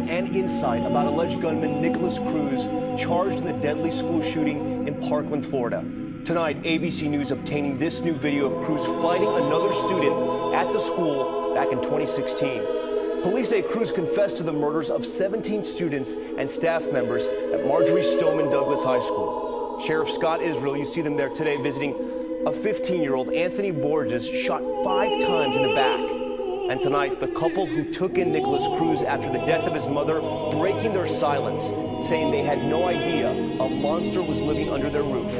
and insight about alleged gunman Nicholas Cruz, charged in the deadly school shooting in Parkland, Florida. Tonight, ABC News obtaining this new video of Cruz fighting another student at the school back in 2016. Police say Cruz confessed to the murders of 17 students and staff members at Marjorie Stoneman Douglas High School. Sheriff Scott Israel, you see them there today visiting a 15-year-old, Anthony Borges, shot 5 times in the back. And tonight, the couple who took in Nicholas Cruz after the death of his mother breaking their silence, saying they had no idea a monster was living under their roof.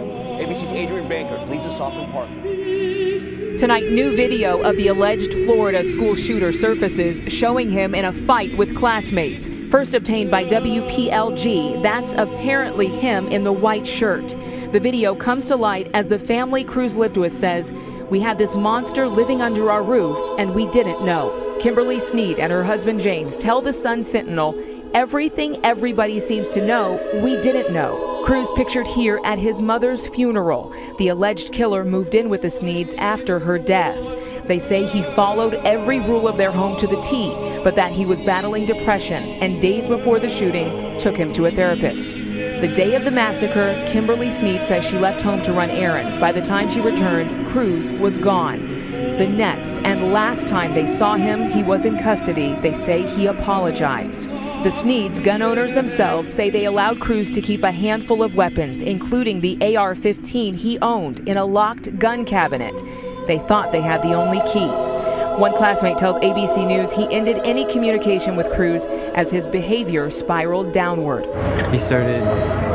ABC's Adrian Banker leads us off in Parkland. Tonight, new video of the alleged Florida school shooter surfaces, showing him in a fight with classmates. First obtained by WPLG, that's apparently him in the white shirt. The video comes to light as the family Cruz lived with says, "We had this monster living under our roof and we didn't know." Kimberly Sneed and her husband James tell the Sun Sentinel, "Everything everybody seems to know, we didn't know." Cruz pictured here at his mother's funeral. The alleged killer moved in with the Sneeds after her death. They say he followed every rule of their home to the T, but that he was battling depression and days before the shooting took him to a therapist. The day of the massacre, Kimberly Sneed says she left home to run errands. By the time she returned, Cruz was gone. The next and last time they saw him, he was in custody. They say he apologized. The Sneeds, gun owners themselves, say they allowed Cruz to keep a handful of weapons, including the AR-15 he owned, in a locked gun cabinet. They thought they had the only key. One classmate tells ABC News he ended any communication with Cruz as his behavior spiraled downward. He started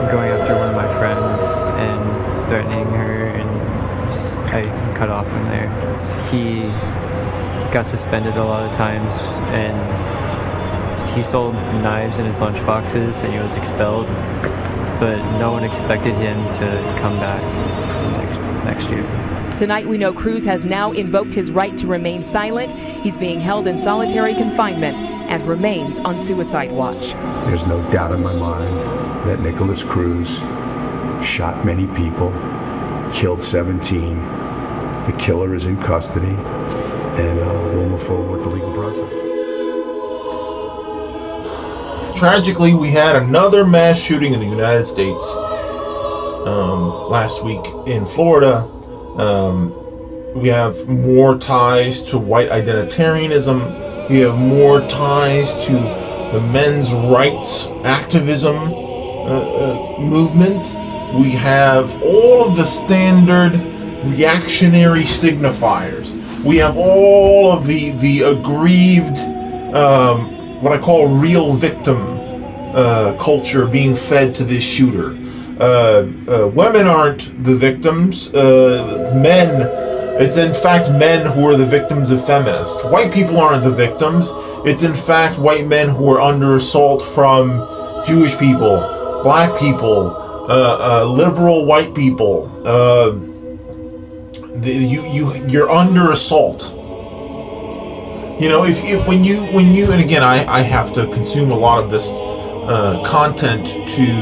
going after one of my friends and threatening her, and I cut off from there. He got suspended a lot of times, and he sold knives in his lunch boxes, and he was expelled, but no one expected him to come back next year. Tonight we know Cruz has now invoked his right to remain silent. He's being held in solitary confinement and remains on suicide watch. There's no doubt in my mind that Nicholas Cruz shot many people, killed 17. The killer is in custody, and we'll move forward with the legal process. Tragically, we had another mass shooting in the United States last week in Florida. We have more ties to white identitarianism. We have more ties to the men's rights activism movement. We have all of the standard reactionary signifiers. We have all of the aggrieved, what I call real victim culture being fed to this shooter. Women aren't the victims. Men, it's in fact men who are the victims of feminists. White people aren't the victims. It's in fact white men who are under assault from Jewish people, black people, liberal white people. You're under assault. You know, when you and again, I have to consume a lot of this content to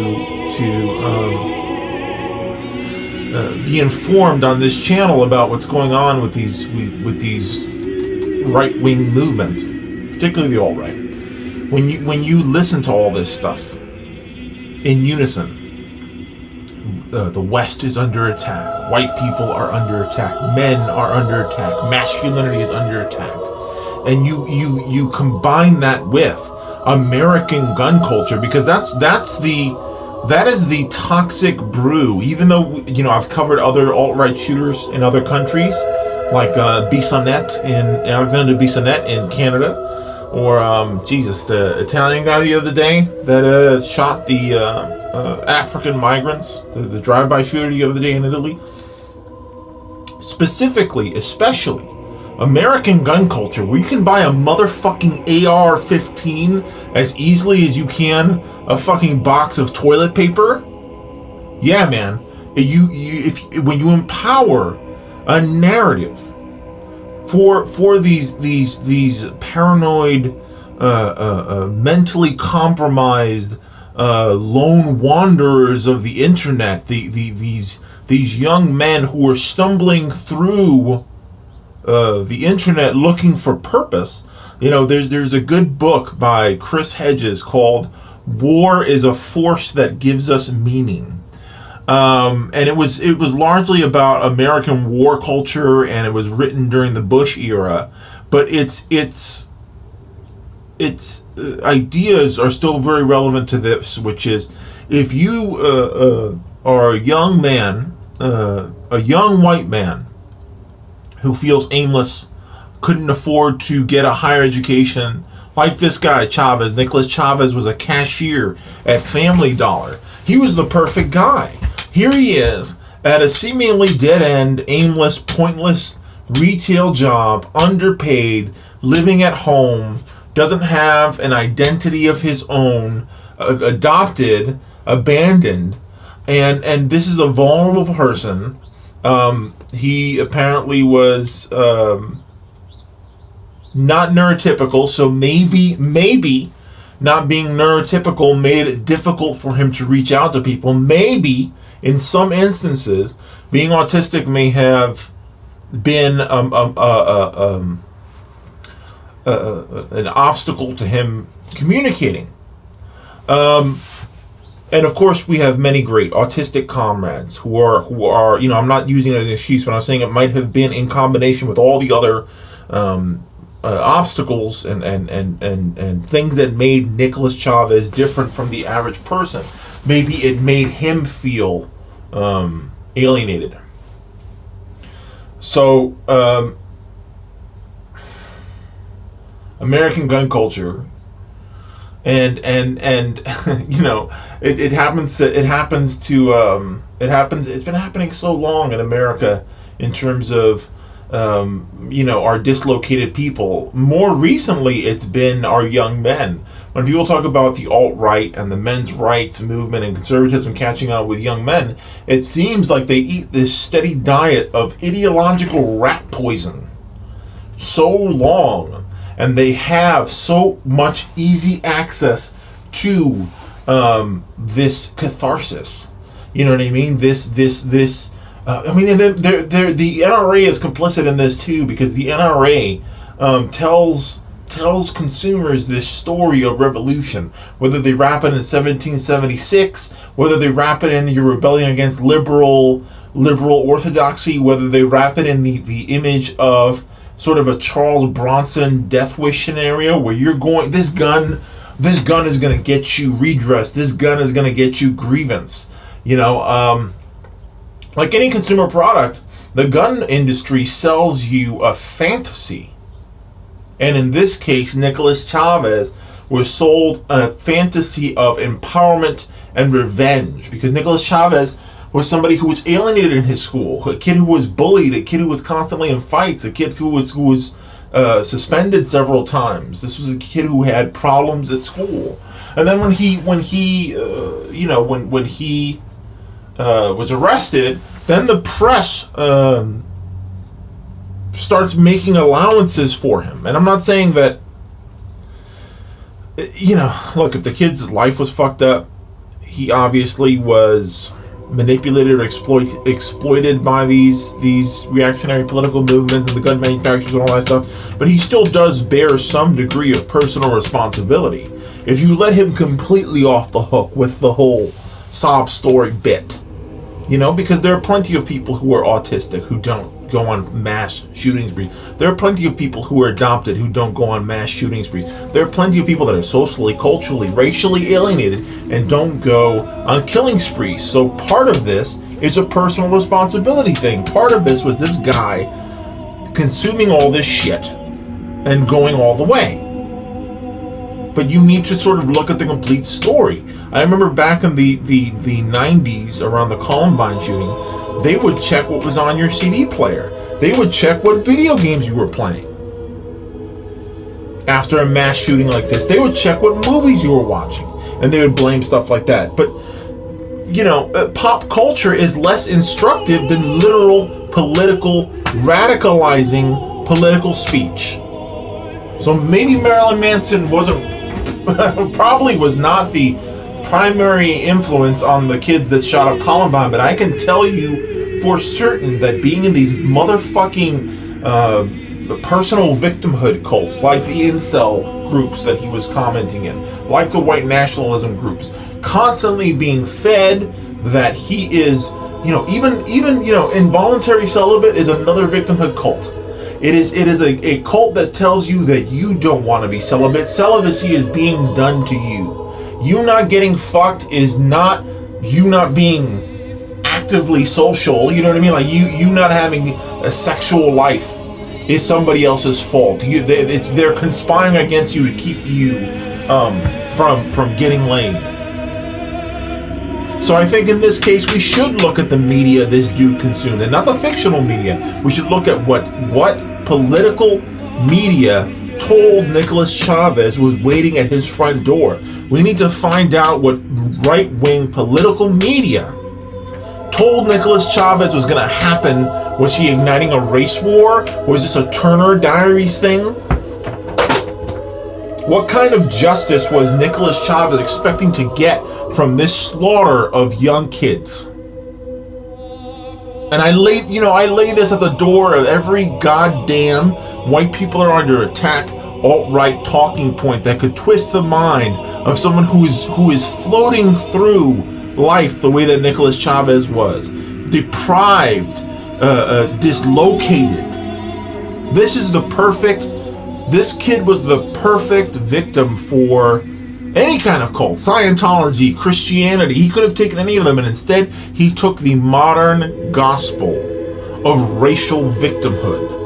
be informed on this channel about what's going on with these right-wing movements, particularly the alt-right. When you listen to all this stuff in unison, the West is under attack, white people are under attack, men are under attack, masculinity is under attack, and you combine that with American gun culture, because that is the toxic brew. Even though, you know, I've covered other alt-right shooters in other countries, like Bissonnette Alexander Bissonnette in Canada, or Jesus, the Italian guy the other day that shot the African migrants, the drive-by shooter the other day in Italy. Specifically, especially American gun culture, where you can buy a motherfucking AR-15 as easily as you can a fucking box of toilet paper. Yeah, man. When you empower a narrative for these paranoid, mentally compromised, lone wanderers of the internet, these young men who are stumbling through the internet looking for purpose, You know, there's a good book by Chris Hedges called War is a Force That Gives Us Meaning. And it was largely about American war culture, and it was written during the Bush era, but its ideas are still very relevant to this, which is, if you are a young man, a young white man who feels aimless, couldn't afford to get a higher education, like this guy Chavez. Nicholas Chavez was a cashier at Family Dollar. He was the perfect guy. Here he is at a seemingly dead-end, aimless, pointless retail job, underpaid, living at home, doesn't have an identity of his own, adopted, abandoned, and this is a vulnerable person. He apparently was not neurotypical, so maybe not being neurotypical made it difficult for him to reach out to people. Maybe in some instances, being autistic may have been an obstacle to him communicating. And of course, we have many great autistic comrades who are, you know, I'm not using it as an excuse, but I'm saying it might have been in combination with all the other obstacles and things that made Nicholas Chavez different from the average person. Maybe it made him feel alienated. So, American gun culture, and you know, it's been happening so long in America in terms of you know, our dislocated people. More recently, it's been our young men. When people talk about the alt-right and the men's rights movement and conservatism catching on with young men, it seems like they eat this steady diet of ideological rat poison so long, and they have so much easy access to this catharsis. You know what I mean? This. I mean, the NRA is complicit in this too, because the NRA tells consumers this story of revolution, whether they wrap it in 1776, whether they wrap it in your rebellion against liberal orthodoxy, whether they wrap it in the image of sort of a Charles Bronson death wish scenario, where you're going, this gun is going to get you redress, this gun is going to get you grievance. You know, like any consumer product, the gun industry sells you a fantasy. And in this case, Nicholas Chavez was sold a fantasy of empowerment and revenge, because Nicholas Chavez was somebody who was alienated in his school, a kid who was bullied, a kid who was constantly in fights, a kid who was suspended several times. This was a kid who had problems at school. And then when he was arrested, then the press starts making allowances for him. And I'm not saying that, you know, look, if the kid's life was fucked up, he obviously was manipulated or exploited by these reactionary political movements and the gun manufacturers and all that stuff, but he still does bear some degree of personal responsibility. If you let him completely off the hook with the whole sob story bit, you know, because there are plenty of people who are autistic who don't go on mass shooting sprees. There are plenty of people who are adopted who don't go on mass shooting sprees. There are plenty of people that are socially, culturally, racially alienated and don't go on killing sprees. So part of this is a personal responsibility thing. Part of this was this guy consuming all this shit and going all the way. But you need to sort of look at the complete story. I remember back in the 90s, around the Columbine shooting, they would check what was on your CD player. They would check what video games you were playing. After a mass shooting like this, they would check what movies you were watching, and they would blame stuff like that. But, you know, pop culture is less instructive than literal political, radicalizing political speech. So maybe Marilyn Manson probably was not the primary influence on the kids that shot up Columbine, but I can tell you for certain that being in these motherfucking the personal victimhood cults, like the incel groups that he was commenting in, like the white nationalism groups, constantly being fed that he is, even involuntary celibate is another victimhood cult. It is a cult that tells you that you don't want to be celibate. Celibacy is being done to you. You not getting fucked is not you not being actively social. You know what I mean? Like you not having a sexual life is somebody else's fault. They're conspiring against you to keep you from getting laid. So I think in this case we should look at the media this dude consumed, and not the fictional media. We should look at what political media told Nicolas Chavez was waiting at his front door. We need to find out what right-wing political media told Nicolas Chavez was going to happen. Was he igniting a race war? Was this a Turner Diaries thing? What kind of justice was Nicolas Chavez expecting to get from this slaughter of young kids? And I lay this at the door of every goddamn white people are under attack alt-right talking point that could twist the mind of someone who is floating through life the way that Nicolas Chavez was, deprived, dislocated. This kid was the perfect victim for any kind of cult, Scientology, Christianity. He could have taken any of them, and instead he took the modern gospel of racial victimhood.